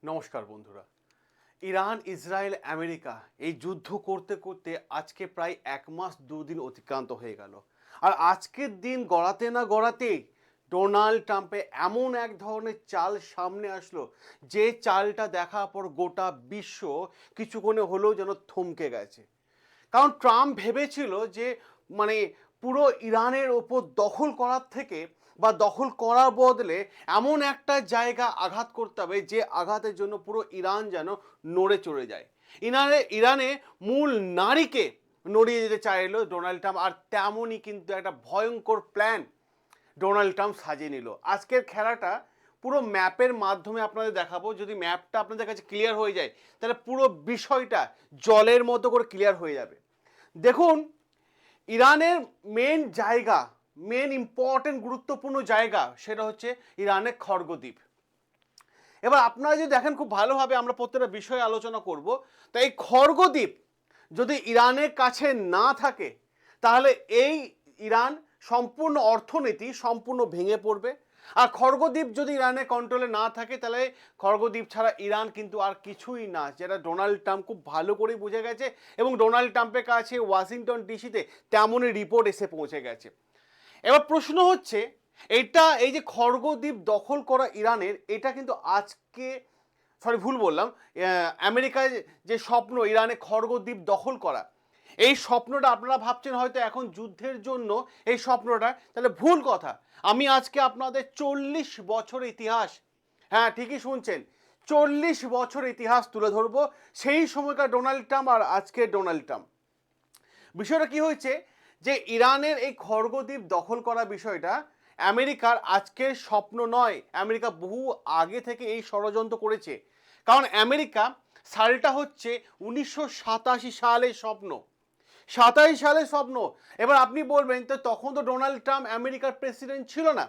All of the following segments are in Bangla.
নমস্কার বন্ধুরা। ইরান, ইসরায়েল, আমেরিকা এই যুদ্ধ করতে করতে আজকে প্রায় 1 মাস 2 দিন অতিক্রান্ত হয়ে গেল। আর আজকের দিন গড়াতে না গড়াতেই ডোনাল্ড ট্রাম্পে এমন এক ধরনের চাল সামনে আসলো, যে চালটা দেখার পর গোটা বিশ্ব কিছুক্ষণে হলেও যেন থমকে গেছে। কারণ ট্রাম্প ভেবেছিল যে মানে পুরো ইরানের ওপর দখল করার থেকে বা দখল করার বদলে এমন একটা জায়গা আঘাত করতে হবে যে আঘাতের জন্য পুরো ইরান যেন নড়ে চড়ে যায়। ইরানে মূল নারীকে নড়িয়ে যেতে চাইলো ডোনাল্ড ট্রাম্প, আর তেমনই কিন্তু একটা ভয়ঙ্কর প্ল্যান ডোনাল্ড ট্রাম্প সাজিয়ে নিল। আজকের খেলাটা পুরো ম্যাপের মাধ্যমে আপনাদের দেখাবো। যদি ম্যাপটা আপনাদের কাছে ক্লিয়ার হয়ে যায় তাহলে পুরো বিষয়টা জলের মতো করে ক্লিয়ার হয়ে যাবে। দেখুন, ইরানের মেন জায়গা, মেন ইম্পর্টেন্ট গুরুত্বপূর্ণ জায়গা সেটা হচ্ছে ইরানের খড়গদ্বীপ। এবার আপনারা যদি দেখেন খুব ভালোভাবে, আমরা প্রত্যেকটা বিষয়ে আলোচনা করব। তো এই খড়গদ্বীপ যদি ইরানের কাছে না থাকে তাহলে এই ইরান সম্পূর্ণ অর্থনীতি সম্পূর্ণ ভেঙে পড়বে। আর খড়গদ্বীপ যদি ইরানের কন্ট্রোলে না থাকে তাহলে খড়গদ্বীপ ছাড়া ইরান কিন্তু আর কিছুই না, যেটা ডোনাল্ড ট্রাম্প খুব ভালো করেই বুঝে গেছে। এবং ডোনাল্ড ট্রাম্পের কাছে ওয়াশিংটন ডিসিতে তেমনই রিপোর্ট এসে পৌঁছে গেছে। এবার প্রশ্ন হচ্ছে, এই যে খড়গদ্বীপ দখল করা ইরানের, এটা কিন্তু আজকে, সরি ভুল বললাম, আমেরিকায় যে স্বপ্ন ইরানে খড়গদ্বীপ দখল করা, এই স্বপ্নটা আপনারা ভাবছেন হয়তো এখন যুদ্ধের জন্য এই স্বপ্নটা, তাহলে ভুল কথা। আমি আজকে আপনাদের 40 বছর ইতিহাস, হ্যাঁ ঠিকই শুনছেন, 40 বছর ইতিহাস তুলে ধরবো, সেই সময়কার ডোনাল্ড ট্রাম্প আর আজকে ডোনাল্ড ট্রাম্প। বিষয়টা কি হয়েছে যে ইরানের এই খড়গদ্বীপ দখল করা বিষয়টা আমেরিকার আজকের স্বপ্ন নয়, আমেরিকা বহু আগে থেকে এই ষড়যন্ত্র করেছে। কারণ আমেরিকা সালটা হচ্ছে 1987 সালের স্বপ্ন, 27 সালের স্বপ্ন। এবার আপনি বলবেন তো তখন তো ডোনাল্ড ট্রাম্প আমেরিকার প্রেসিডেন্ট ছিল না।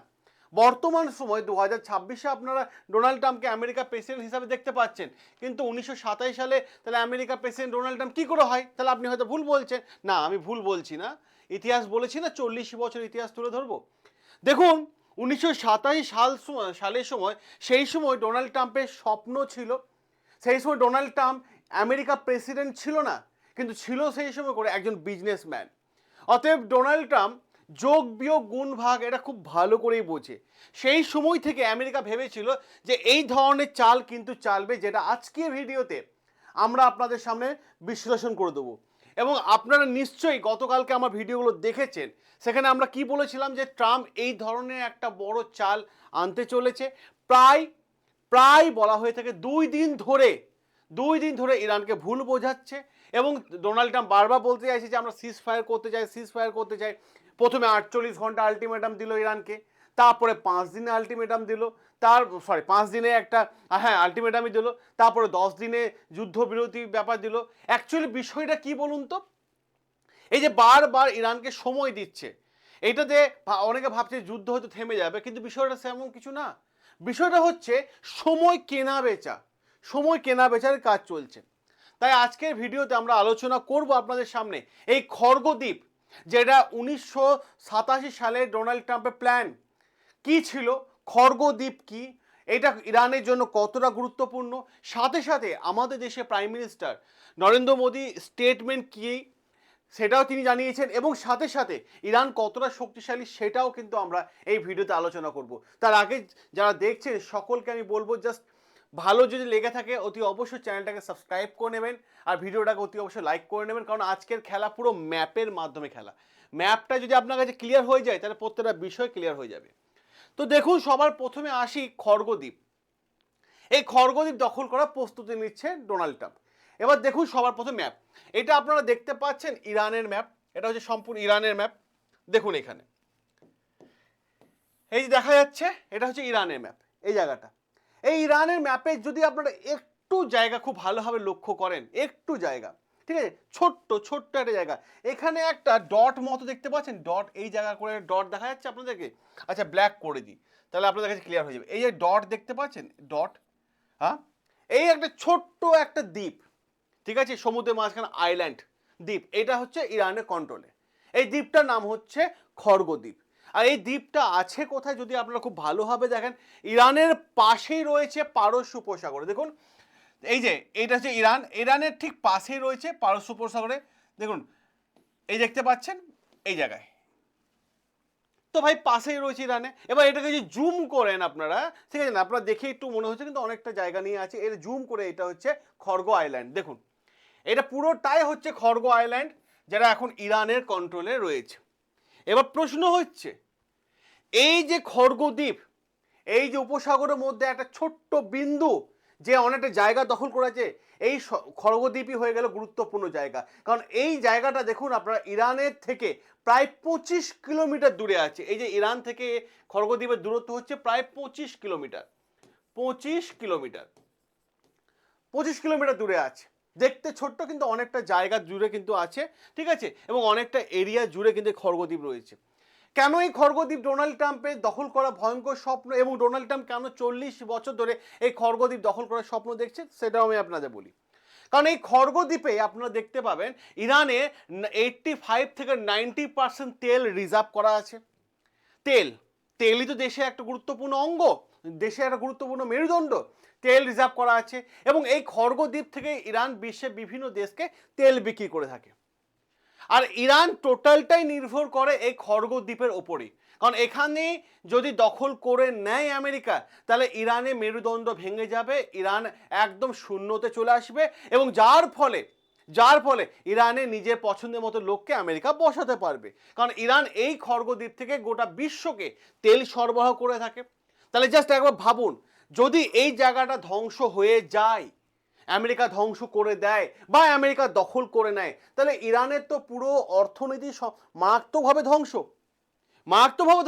বর্তমান সময় 2026-এ আপনারা ডোনাল্ড ট্রাম্পকে আমেরিকার প্রেসিডেন্ট হিসাবে দেখতে পাচ্ছেন, কিন্তু 1927 সালে তাহলে আমেরিকার প্রেসিডেন্ট ডোনাল্ড ট্রাম্প কী করে হয়? তাহলে আপনি হয়তো ভুল বলছেন। না, আমি ভুল বলছি না, ইতিহাস বলেছি না, 40 বছর ইতিহাস তুলে ধরবো। দেখুন, 1927 সালের সময়, সেই সময় ডোনাল্ড ট্রাম্পের স্বপ্ন ছিল, সেই সময় ডোনাল্ড ট্রাম্প আমেরিকা প্রেসিডেন্ট ছিল না, কিন্তু ছিল সেই সময় করে একজন বিজনেসম্যান। অতএব ডোনাল্ড ট্রাম্প যোগ বিয়োগ গুণ ভাগ এটা খুব ভালো করেই বোঝে। সেই সময় থেকে আমেরিকা ভেবেছিল যে এই ধরনের চাল কিন্তু চালবে, যেটা আজকের ভিডিওতে আমরা আপনাদের সামনে বিশ্লেষণ করে দেবো। এবং আপনারা নিশ্চয়ই গতকালকে আমার ভিডিওগুলো দেখেছেন, সেখানে আমরা কি বলেছিলাম যে ট্রাম্প এই ধরনের একটা বড় চাল আনতে চলেছে। প্রায় প্রায় বলা হয়ে থাকে 2 দিন ধরে ইরানকে ভুল বোঝাচ্ছে। এবং ডোনাল্ড ট্রাম্প বারবার বলতে চাইছে যে আমরা সিজ ফায়ার করতে চাই। প্রথমে 48 ঘন্টা আলটিমেটাম দিল ইরানকে, তারপরে 5 দিনে আলটিমেটাম দিল, 5 দিনে একটা, হ্যাঁ আলটিমেটামই দিল, তারপরে 10 দিনে যুদ্ধবিরতি ব্যাপার দিল। অ্যাকচুয়ালি বিষয়টা কি বলুন তো, এই যে বারবার ইরানকে সময় দিচ্ছে, এইটাতে অনেকে ভাবছে যুদ্ধ হয়তো থেমে যাবে, কিন্তু বিষয়টা সেমন কিছু না। বিষয়টা হচ্ছে সময় কেনা বেচার কাজ চলছে। তাই আজকের ভিডিওতে আমরা আলোচনা করব আপনাদের সামনে এই খড়গদ্বীপ, যেটা 1987 সালে ডোনাল্ড ট্রাম্পের প্ল্যান কি ছিল, খড়গদ্বীপ কি, এটা ইরানের জন্য কতটা গুরুত্বপূর্ণ, সাথে সাথে আমাদের দেশে prime minister Narendra Modi statement কি সেটাও তিনি জানিয়েছেন, এবং সাথে সাথে ইরান কতটা শক্তিশালী সেটাও কিন্তু আমরা এই ভিডিওতে আলোচনা করব। তার আগে যারা দেখছেন সকলকে আমি বলবো, জাস্ট ভালো যদি লেগে থাকে অতি অবশ্যই চ্যানেলটাকে সাবস্ক্রাইব করে নেবেন, আর ভিডিওটাকে অতি অবশ্যই লাইক করে নেবেন। কারণ আজকের খেলা পুরো ম্যাপের মাধ্যমে খেলা, ম্যাপটা যদি আপনার কাছে ক্লিয়ার হয়ে যায় তাহলে প্রত্যেকটা বিষয় ক্লিয়ার হয়ে যাবে। তো দেখুন, সবার প্রথমে আসি খড়গদ্বীপ। এই খড়গদ্বীপ দখল করার প্রস্তুতি নিচ্ছে ডোনাল্ড ট্রাম্প। এবার দেখুন সবার প্রথমে ম্যাপ, এটা আপনারা দেখতে পাচ্ছেন ইরানের ম্যাপ, এটা হচ্ছে সম্পূর্ণ ইরানের ম্যাপ। দেখুন এখানে এই যে দেখা যাচ্ছে, এটা হচ্ছে ইরানের ম্যাপ। এই জায়গাটা, এই ইরানের ম্যাপে যদি আপনারা একটু জায়গা খুব ভালোভাবে লক্ষ্য করেন, একটু জায়গা, ঠিক আছে, ছোট্ট একটা জায়গা, এখানে একটা ডট মতো দেখতে পাচ্ছেন, ডট, এই জায়গা করে ডট দেখা যাচ্ছে আপনাদেরকে। আচ্ছা ব্ল্যাক করে দিই তাহলে আপনাদের কাছে ক্লিয়ার হয়ে যাবে। এই যে ডট দেখতে পাচ্ছেন, ডট, হ্যাঁ, এই একটা ছোট্ট একটা দ্বীপ, ঠিক আছে, সমুদ্রের মাঝখানে আইল্যান্ড দ্বীপ, এটা হচ্ছে ইরানের কন্ট্রোলে। এই দ্বীপটার নাম হচ্ছে খড়গদ্বীপ। আর এই দ্বীপটা আছে কোথায় যদি আপনারা খুব ভালোভাবে দেখেন, ইরানের পাশেই রয়েছে পারস্য উপসাগরে। দেখুন এই যে এইটা হচ্ছে ইরান, ইরানের ঠিক পাশেই রয়েছে পারস্য উপসাগরে। দেখুন এই দেখতে পাচ্ছেন এই জায়গায়, তো ভাই পাশেই রয়েছে ইরানে। এবার এটাকে যদি জুম করেন আপনারা, ঠিক আছে না, আপনারা দেখে একটু মনে হচ্ছে কিন্তু অনেকটা জায়গা নিয়ে আছে। এর জুম করে এটা হচ্ছে খর্গ আইল্যান্ড। দেখুন এটা পুরোটাই হচ্ছে খর্গ আইল্যান্ড, যেটা এখন ইরানের কন্ট্রোলে রয়েছে। এবার প্রশ্ন হচ্ছে, এই যে খর্গ দ্বীপ, এই যে উপসাগরের মধ্যে একটা ছোট্ট বিন্দু যে অনেকটা জায়গা দখল করেছে, এই খড়গদ্বীপই হয়ে গেল গুরুত্বপূর্ণ জায়গা। কারণ এই জায়গাটা দেখুন আপনারা ইরানের থেকে প্রায় 25 কিলোমিটার দূরে আছে। এই যে ইরান থেকে খড়গদ্বীপের দূরত্ব হচ্ছে প্রায় 25 কিলোমিটার, 25 কিলোমিটার, 25 কিলোমিটার দূরে আছে। দেখতে ছোট্ট কিন্তু অনেকটা জায়গা জুড়ে কিন্তু আছে, ঠিক আছে, এবং অনেকটা এরিয়া জুড়ে কিন্তু খড়গদ্বীপ রয়েছে। কেন এই খড়গদ্বীপ ডোনাল্ড ট্রাম্পের দখল করা ভয়ঙ্কর স্বপ্ন, এবং ডোনাল্ড ট্রাম্প কেন 40 বছর ধরে এই খড়গদ্বীপ দখল করার স্বপ্ন দেখছে, সেটাও আমি আপনাদের বলি। কারণ এই খড়গদ্বীপে আপনারা দেখতে পাবেন ইরানে 85 থেকে 90% তেল রিজার্ভ করা আছে। তেলই তো দেশে একটা গুরুত্বপূর্ণ অঙ্গ, দেশে একটা গুরুত্বপূর্ণ মেরুদণ্ড। তেল রিজার্ভ করা আছে, এবং এই খড়গদ্বীপ থেকে ইরান বিশ্বের বিভিন্ন দেশকে তেল বিক্রি করে থাকে। আর ইরান টোটালটাই নির্ভর করে এই খড়গদ্বীপের ওপরই। কারণ এখানে যদি দখল করে নেয় আমেরিকা, তাহলে ইরানে মেরুদণ্ড ভেঙে যাবে, ইরান একদম শূন্যতে চলে আসবে, এবং যার ফলে ইরানে নিজের পছন্দের মতো লোককে আমেরিকা বসাতে পারবে। কারণ ইরান এই খড়গদ্বীপ থেকে গোটা বিশ্বকে তেল সরবরাহ করে থাকে। তাহলে জাস্ট একবার ভাবুন, যদি এই জায়গাটা ধ্বংস হয়ে যায়, আমেরিকা ধ্বংস করে দেয় বা আমেরিকা দখল করে নেয়, তাহলে ইরানের তো পুরো অর্থনীতি মারাত্মকভাবে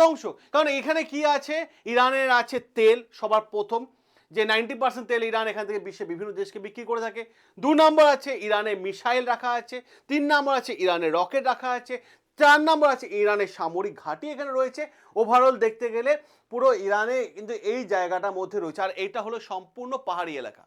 ধ্বংস। কারণ এখানে কি আছে, ইরানের আছে তেল সবার প্রথম, যে 90% তেল ইরান এখান থেকে বিশ্বের বিভিন্ন দেশকে বিক্রি করে থাকে। 2 নম্বর আছে ইরানের মিসাইল রাখা আছে। 3 নম্বর আছে ইরানের রকেট রাখা আছে। 4 নম্বর আছে ইরানের সামরিক ঘাঁটি এখানে রয়েছে। ওভারঅল দেখতে গেলে পুরো ইরানে কিন্তু এই জায়গাটার মধ্যে রয়েছে, আর এইটা হলো সম্পূর্ণ পাহাড়ি এলাকা।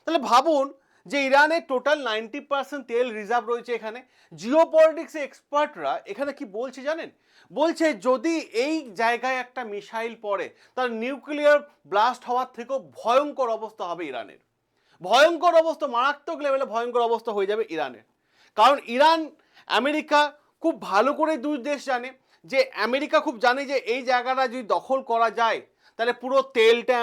তাহলে ভাবুন যে ইরানের টোটাল 90% তেল রিজার্ভ রয়েছে এখানে। জিওপলিটিক্স এক্সপার্টরা এখানে কি বলছে জানেন? বলছে যদি এই জায়গায় একটা মিসাইল পড়ে, তার নিউক্লিয়ার ব্লাস্ট হওয়ার থেকেও ভয়ঙ্কর অবস্থা হবে ইরানের। ভয়ঙ্কর অবস্থা, মারাত্মক লেভেলে ভয়ঙ্কর অবস্থা হয়ে যাবে ইরানের। কারণ ইরান, আমেরিকা খুব ভালো করে দুই দেশ জানে যে, আমেরিকা খুব জানে যে এই জায়গাটা যদি দখল করা যায়, তাহলে পুরো তেলটা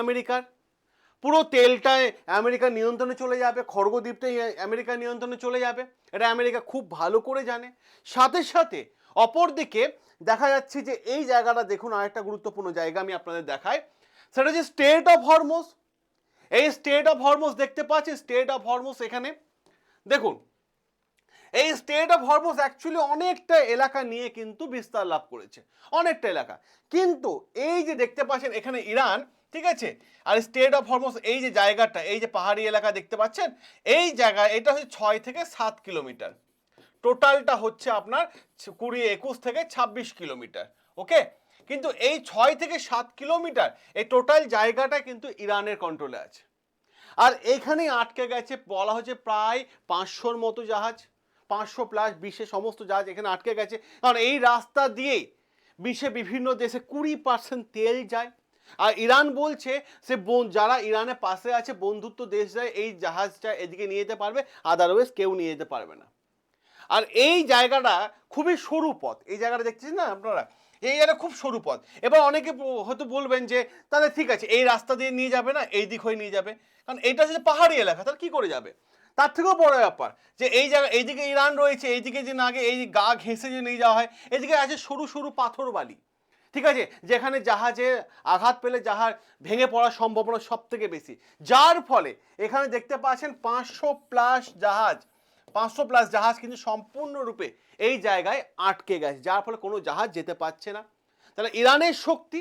আমেরিকার নিয়ন্ত্রণে চলে যাবে, খড়গদ্বীপটাই আমেরিকার নিয়ন্ত্রণে চলে যাবে। এটা আমেরিকা খুব ভালো করে জানে। সাথে সাথে অপরদিকে দেখা যাচ্ছে যে এই জায়গাটা দেখুন, আরেকটা গুরুত্বপূর্ণ জায়গা আমি আপনাদের দেখাই, সেটা হচ্ছে স্টেট অফ হরমুজ। এই স্টেট অফ হরমুজ দেখতে পাচ্ছি, স্টেট অফ হরমুজ এখানে দেখুন, এই স্টেট অফ হরমুজ অ্যাকচুয়ালি অনেকটা এলাকা নিয়ে কিন্তু বিস্তার লাভ করেছে, অনেকটা এলাকা। কিন্তু এই যে দেখতে পাচ্ছেন এখানে ইরান, ঠিক আছে, আর স্টেট অফ হরমুজ এই যে জায়গাটা, এই যে পাহাড়ি এলাকা দেখতে পাচ্ছেন, এই জায়গা এটা হচ্ছে 6 থেকে 7 কিলোমিটার, টোটালটা হচ্ছে আপনার 20, 21 থেকে 26 কিলোমিটার। ওকে, কিন্তু এই 6 থেকে 7 কিলোমিটার এই টোটাল জায়গাটা কিন্তু ইরানের কন্ট্রোলে আছে। আর এখানেই আটকে গেছে বলা হচ্ছে প্রায় 500-র মতো জাহাজ, 500 প্লাস বিশ্বের সমস্ত জাহাজ এখানে আটকে গেছে। কারণ এই রাস্তা দিয়ে বিশ্বের বিভিন্ন দেশে 20% তেল যায়। আর ইরান বলছে সে যারা ইরানের পাশে আছে বন্ধুত্ব দেশরা এই জাহাজটা এদিকে নিয়ে যেতে পারবে, আদারওয়াইজ কেউ নিয়ে যেতে পারবে না। আর এই জায়গাটা খুবই সরু পথ, এই জায়গাটা দেখছেন না আপনারা, এই জায়গাটা খুব সরু পথ। এবার অনেকে হয়তো বলবেন যে তাহলে ঠিক আছে, এই রাস্তা দিয়ে নিয়ে যাবে না, এই দিক হয়ে নিয়ে যাবে, কারণ এটা হচ্ছে পাহাড়ি এলাকা, তাহলে কি করে যাবে? তার থেকেও বড় ব্যাপার যে এই জায়গা, এইদিকে ইরান রয়েছে, এইদিকে যে না আগে এই গা ঘেঁষে যে নিয়ে যাওয়া হয়, এদিকে আছে সরু সরু পাথর বালি, ঠিক আছে, যেখানে জাহাজে আঘাত পেলে জাহাজ ভেঙে পড়ার সম্ভাবনা সব থেকে বেশি। যার ফলে এখানে দেখতে পাচ্ছেন 500 প্লাস জাহাজ কিন্তু সম্পূর্ণরূপে এই জায়গায় আটকে গেছে, যার ফলে কোনো জাহাজ যেতে পারছে না। তাহলে ইরানের শক্তি।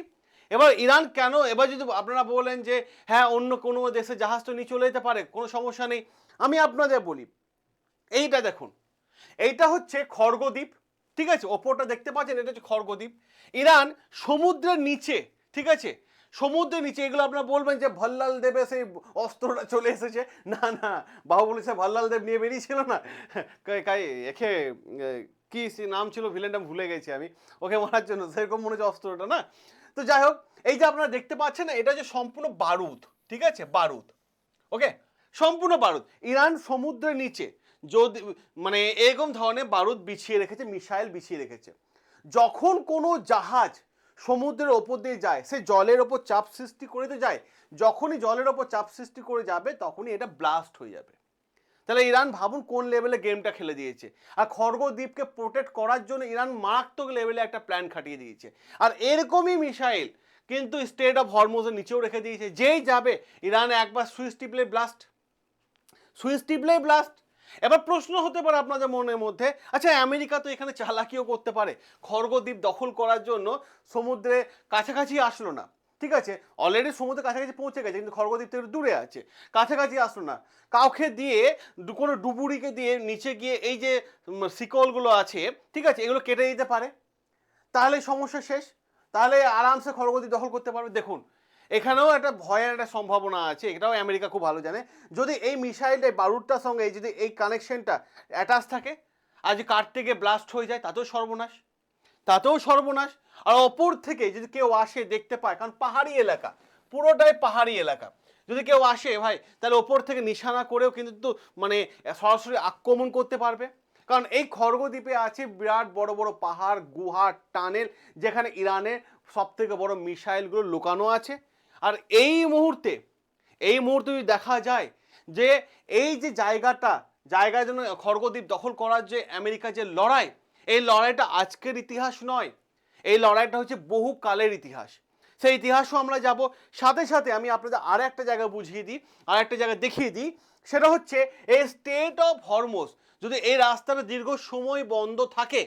এবার ইরান কেন, এবার যদি আপনারা বলেন যে হ্যাঁ অন্য কোনো দেশে জাহাজ তো নিয়ে চলে যেতে পারে, কোনো সমস্যা নেই, আমি আপনাদের বলি, এইটা দেখুন, এইটা হচ্ছে খড়গদ্বীপ, ঠিক আছে, ওপরটা দেখতে পাচ্ছেন, এটা হচ্ছে খড়গদ্বীপ। ইরান সমুদ্রের নিচে, ঠিক আছে, সমুদ্রের নিচে, এগুলো আপনারা বলবেন যে ভল্লাল দেবে সেই অস্ত্রটা চলে এসেছে, না না, বাহুবলী সাহেব ভল্লাল দেব নিয়ে বেরিয়েছিল না, একে কি নাম ছিল ভিলেনটা ভুলে গেছি আমি, ওকে মারার জন্য সেরকম মনে হচ্ছে অস্ত্রটা না। তো যাই হোক, এই যে আপনারা দেখতে পাচ্ছেন না, এটা যে সম্পূর্ণ বারুদ, ঠিক আছে, বারুদ, ওকে, সম্পূর্ণ বারুদ। ইরান সমুদ্রের নিচে যদি মানে এরকম ধরনের বারুদ বিছিয়ে রেখেছে, মিসাইল বিছিয়ে রেখেছে। যখন কোনো জাহাজ সমুদ্রের ওপর দিয়ে যায়, সে জলের ওপর চাপ সৃষ্টি করে তো যায়, যখনই জলের ওপর চাপ সৃষ্টি করে যাবে তখনই এটা ব্লাস্ট হয়ে যাবে। তাহলে ইরান ভাবুন কোন লেভেলে গেমটা খেলে দিয়েছে। আর খড়গ দ্বীপকে প্রোটেক্ট করার জন্য ইরান মারাত্মক লেভেলে একটা প্ল্যান খাটিয়ে দিয়েছে। আর এরকমই মিসাইল কিন্তু স্টেট অফ হরমুজের নিচেও রেখে দিয়েছে, যেই যাবে ইরান একবার সুইচ টিপলে ব্লাস্ট, সুইচ টিপলে ব্লাস্ট। এবার প্রশ্ন হতে পারে আপনাদের মনের মধ্যে, আচ্ছা আমেরিকা তো এখানে চালাকিও করতে পারে, খড়গ দ্বীপ দখল করার জন্য সমুদ্রে কাছাকাছি আসলো না, ঠিক আছে, অলরেডি সমুদ্রের কাছাকাছি পৌঁছে গেছে কিন্তু খড়গ দ্বীপ থেকে দূরে আছে, কাছাকাছি আসলো না, কাউকে দিয়ে কোনো ডুবুরিকে দিয়ে নিচে গিয়ে এই যে শিকলগুলো আছে, ঠিক আছে, এগুলো কেটে দিতে পারে, তাহলে সমস্যা শেষ, তাহলে আরামসে খড়গ দ্বীপ দখল করতে পারবে। দেখুন এখানেও একটা ভয়ের একটা সম্ভাবনা আছে, এটাও আমেরিকা খুব ভালো জানে, যদি এই মিসাইলটা বারুদটার সঙ্গে যদি এই কানেকশনটা অ্যাটাচ থাকে, আজ কাটতে গিয়ে ব্লাস্ট হয়ে যায়, তাতেও সর্বনাশ, তাতেও সর্বনাশ। আর ওপর থেকে যদি কেউ আসে দেখতে পায়, কারণ পাহাড়ি এলাকা, পুরোটাই পাহাড়ি এলাকা, যদি কেউ আসে ভাই তাহলে ওপর থেকে নিশানা করেও কিন্তু মানে সরাসরি আক্রমণ করতে পারবে। কারণ এই খড়গ দ্বীপে আছে বিরাট বড় বড় পাহাড়, গুহা, টানেল, যেখানে ইরানের সব থেকে বড় মিসাইলগুলো লুকানো আছে। আর এই মুহূর্তে যদি দেখা যায় যে এই যে জায়গার জন্য খড়গ দ্বীপ দখল করার যে আমেরিকার যে লড়াই, এই লড়াইটা আজকের ইতিহাস নয়, এই লড়াইটা হচ্ছে বহু কালের ইতিহাস। সেই ইতিহাসও আমরা যাব, সাথে সাথে আমি আপনাদের আর একটা জায়গা বুঝিয়ে দিই, আর একটা জায়গা দেখিয়ে দিই, সেটা হচ্ছে এই স্টেট অফ হরমুজ যদি এই রাস্তাটা দীর্ঘ সময় বন্ধ থাকে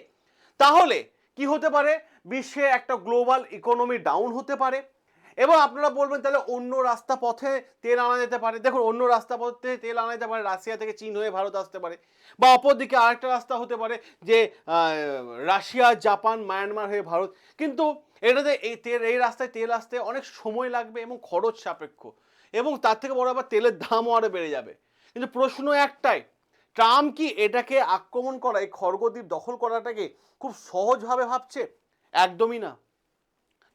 তাহলে কি হতে পারে, বিশ্বে একটা গ্লোবাল ইকোনমি ডাউন হতে পারে। এবং আপনারা বলবেন তাহলে অন্য রাস্তা পথে তেল আনা যেতে পারে, দেখুন অন্য রাস্তা পথে তেল আনা যেতে পারে, রাশিয়া থেকে চীন হয়ে ভারত আসতে পারে, বা অপরদিকে আরেকটা রাস্তা হতে পারে যে রাশিয়া, জাপান, মায়ানমার হয়ে ভারত, কিন্তু এটাতে এই রাস্তায় তেল আসতে অনেক সময় লাগবে এবং খরচ সাপেক্ষ, এবং তার থেকে বড় আবার তেলের দামও আরও বেড়ে যাবে। কিন্তু প্রশ্ন একটাই, ট্রাম্প কি এটাকে আক্রমণ করা, এই খড়গ দ্বীপ দখল করাটাকে খুব সহজভাবে ভাবছে? একদমই না,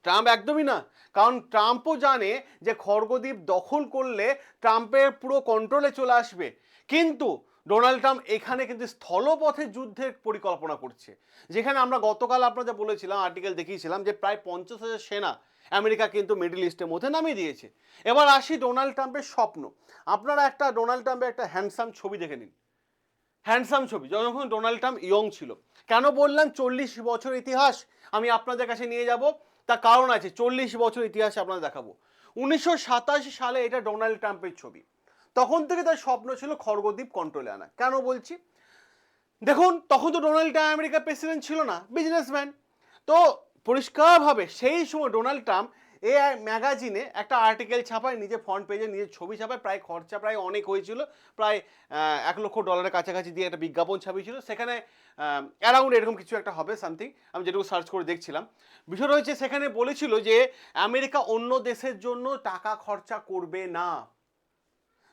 ট্রাম্প একদমই না। কারণ ট্রাম্পও জানে যে খড়গ দ্বীপ দখল করলে ট্রাম্পের পুরো কন্ট্রোলে চলে আসবে, কিন্তু ডোনাল্ড ট্রাম্প এখানে কিন্তু স্থলপথে যুদ্ধের পরিকল্পনা করছে, যেখানে আমরা গতকাল আপনাদের বলেছিলাম, আর্টিকেল দেখিয়েছিলাম যে প্রায় 50,000 সেনা আমেরিকা কিন্তু মিডল ইস্টের মধ্যে নামিয়ে দিয়েছে। এবার আসি ডোনাল্ড ট্রাম্পের স্বপ্ন। আপনারা একটা ডোনাল্ড ট্রাম্পের একটা হ্যান্ডসাম ছবি দেখে নিন, হ্যান্ডসাম ছবি যখন ডোনাল্ড ট্রাম্প ইয়ং ছিল। কেন বললাম 40 বছর ইতিহাস আমি আপনাদের কাছে নিয়ে যাব, তার কারণ আছে, 40 বছর ইতিহাস আপনাদের দেখাবো। 1987 সালে এটা ডোনাল্ড ট্রাম্পের ছবি, তখন থেকে তার স্বপ্ন ছিল খড়গ দ্বীপ কন্ট্রোলে আনা। কেন বলছি, দেখুন তখন তো ডোনাল্ড ট্রাম্প আমেরিকার প্রেসিডেন্ট ছিল না, বিজনেসম্যান। তো পরিষ্কারভাবে সেই সময় ডোনাল্ড ট্রাম্প এই ম্যাগাজিনে একটা আর্টিকেল ছাপায়, নিজে ফ্রন্ট পেজে নিজের ছবি ছাপায়, প্রায় খরচা প্রায় অনেক হয়েছিল, প্রায় $1,00,000 কাছাকাছি দিয়ে একটা বিজ্ঞাপন ছাপিয়েছিল, সেখানে অ্যারাউন্ড এরকম কিছু একটা হবে সামথিং, আমি যেটুকু সার্চ করে দেখছিলাম। বিষয় রয়েছে সেখানে বলেছিল যে আমেরিকা অন্য দেশের জন্য টাকা খরচা করবে না,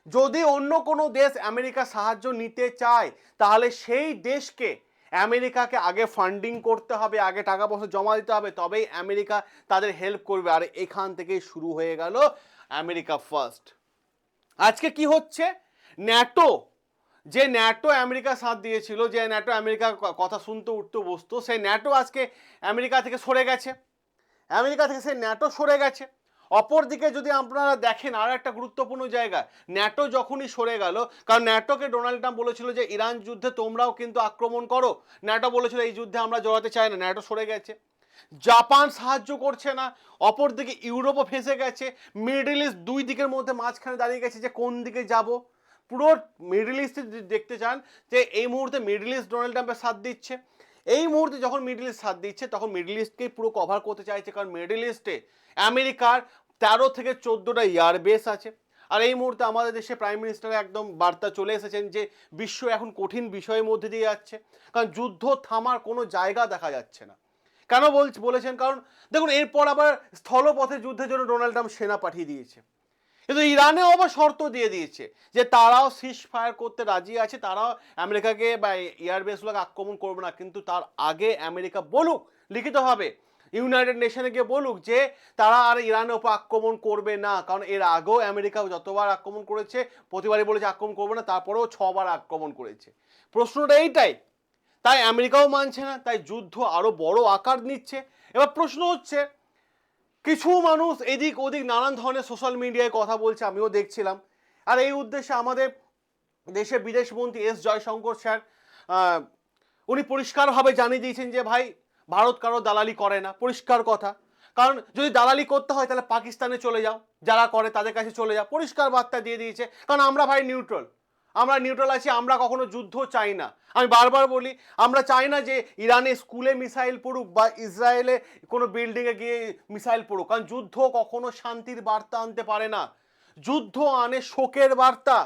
যদি অন্য কোনো দেশ আমেরিকা সাহায্য নিতে চায় তাহলে সেই দেশকে আমেরিকাকে আগে ফান্ডিং করতে হবে, আগে টাকা পয়সা জমা দিতে হবে, তবেই আমেরিকা তাদের হেল্প করবে। আর এখান থেকেই শুরু হয়ে গেল আমেরিকা ফার্স্ট। আজকে কি হচ্ছে, ন্যাটো, যে ন্যাটো আমেরিকা সাথ দিয়েছিল, যে ন্যাটো আমেরিকার কথা শুনতে উঠতে বসতো, সেই ন্যাটো আজকে আমেরিকা থেকে সরে গেছে, আমেরিকা থেকে সেই ন্যাটো সরে গেছে। অপরদিকে যদি আপনারা দেখেন আর একটা গুরুত্বপূর্ণ জায়গা, ন্যাটো যখনই সরে গেল, কারণ ন্যাটোকে ডোনাল্ড ট্রাম্প বলেছিল যে ইরান যুদ্ধে তোমরাও কিন্তু আক্রমণ করো, ন্যাটো বলেছিল এই যুদ্ধে আমরা জড়াতে চাই না, ন্যাটো সরে গেছে। জাপান সাহায্য করছে না, অপরদিকে ইউরোপও ফেঁসে গেছে, মিডল ইস্ট দুই দিকের মধ্যে মাঝখানে দাঁড়িয়ে গেছে যে কোন দিকে যাব। পুরো মিডল ইস্টে দেখতে চান যে এই মুহূর্তে মিডল ইস্ট ডোনাল্ড ট্রাম্পের সাথ দিচ্ছে, এই মুহূর্তে যখন মিডল ইস্ট সাথ দিচ্ছে তখন মিডল ইস্টকেই পুরো কভার করতে চাইছে, কারণ মিডল ইস্টে আমেরিকার 13 থেকে 14টা এয়ার বেস আছে। আর এই মুহূর্তে আমাদের দেশে প্রাইম মিনিস্টার একদম বার্তা চলে এসেছেন যে বিশ্ব এখন কঠিন বিষয়ের মধ্যে দিয়ে যাচ্ছে, কারণ যুদ্ধ থামার কোনো জায়গা দেখা যাচ্ছে না। কেন বলেছেন, কারণ দেখুন এরপর আবার স্থলপথে যুদ্ধের জন্য ডোনাল্ড ট্রাম্প সেনা পাঠিয়ে দিয়েছে। কিন্তু ইরানেও আবার শর্ত দিয়ে দিয়েছে যে তারাও সিজ ফায়ার করতে রাজি আছে, তারাও আমেরিকাকে বা এয়ারবেসগুলোকে আক্রমণ করবে না, কিন্তু তার আগে আমেরিকা বলুক লিখিতভাবে, ইউনাইটেড নেশনে গিয়ে বলুক যে তারা আর ইরানের উপর আক্রমণ করবে না। কারণ এর আগেও আমেরিকা যতবার আক্রমণ করেছে প্রতিবারই বলেছে আক্রমণ করবে না, তারপরেও 6বার আক্রমণ করেছে। প্রশ্নটা এইটাই, তাই আমেরিকাও মানছে না, তাই যুদ্ধ আরো বড় আকার নিচ্ছে। এবার প্রশ্ন হচ্ছে, কিছু মানুষ এদিক ওদিক নানান ধরনের সোশ্যাল মিডিয়ায় কথা বলছে, আমিও দেখছিলাম। আর এই উদ্দেশ্যে আমাদের দেশের বিদেশমন্ত্রী এস জয়শঙ্কর স্যার উনি পরিষ্কারভাবে জানিয়ে দিয়েছেন যে ভাই, ভারত কারো দালালি করে না, পরিষ্কার কথা। কারণ যদি দালালি করতে হয় তাহলে পাকিস্তানে চলে যাও, যারা করে তাদের কাছে চলে যাও, পরিষ্কার বার্তা দিয়ে দিয়েছে। কারণ আমরা ভাই নিউট্রাল, আমরা নিউট্রাল আছি, আমরা কখনো যুদ্ধ চাই না। আমি বারবার বলি, আমরা চাই না যে ইরানে স্কুলে মিসাইল পড়ুক বা ইসরায়েলে কোনো বিল্ডিংয়ে গিয়ে মিসাইল পড়ুক, কারণ যুদ্ধ কখনো শান্তির বার্তা আনতে পারে না, যুদ্ধ আনে শোকের বার্তা,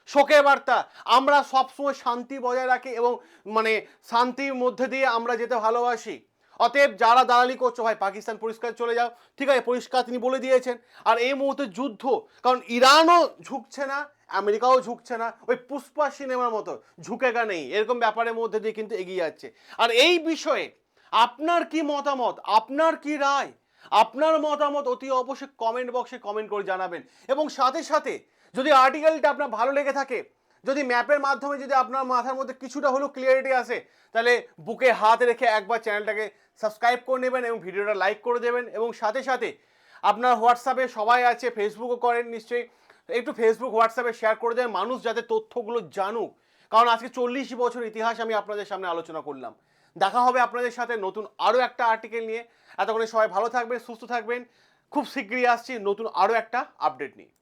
শোকের বার্তা। আমরা সবসময় শান্তি বজায় রাখি এবং মানে শান্তির মধ্যে দিয়ে আমরা যেতে ভালোবাসি। অতএব যারা দালালি করছো ভাই, পাকিস্তান পরিষ্কার চলে যাও, ঠিক আছে, পরিষ্কার তিনি বলে দিয়েছেন। আর এই মুহূর্তে যুদ্ধ, কারণ ইরানও ঝুঁকছে না, আমেরিকাও ঝুঁকছে না, ওই পুষ্পা সিনেমার মতো ঝুঁকেগা নেই এরকম ব্যাপারের মধ্যে দিয়ে কিন্তু এগিয়ে যাচ্ছে। আর এই বিষয়ে আপনার কি মতামত, আপনার কি রায়, আপনার মতামত অতি অবশ্যই কমেন্ট বক্সে কমেন্ট করে জানাবেন। এবং সাথে সাথে যদি আর্টিকেলটা আপনার ভালো লেগে থাকে, যদি ম্যাপের মাধ্যমে যদি আপনার মাথার মধ্যে কিছুটা হলেও ক্লিয়ারিটি আসে, তাহলে বুকে হাত রেখে একবার চ্যানেলটাকে সাবস্ক্রাইব করে নেবেন এবং ভিডিওটা লাইক করে দেবেন। এবং সাথে সাথে আপনার হোয়াটসঅ্যাপে সবাই আছে, ফেসবুকও করেন নিশ্চয়ই, একটু ফেসবুক হোয়াটসঅ্যাপে শেয়ার করে দেবেন, মানুষ যাতে তথ্যগুলো জানুক। কারণ আজকে 40 বছর ইতিহাস আমি আপনাদের সামনে আলোচনা করলাম। দেখা হবে আপনাদের সাথে নতুন আরও একটা আর্টিকেল নিয়ে। এতক্ষণে সবাই ভালো থাকবেন, সুস্থ থাকবেন। খুব শীঘ্রই আসছি নতুন আরও একটা আপডেট নিয়ে।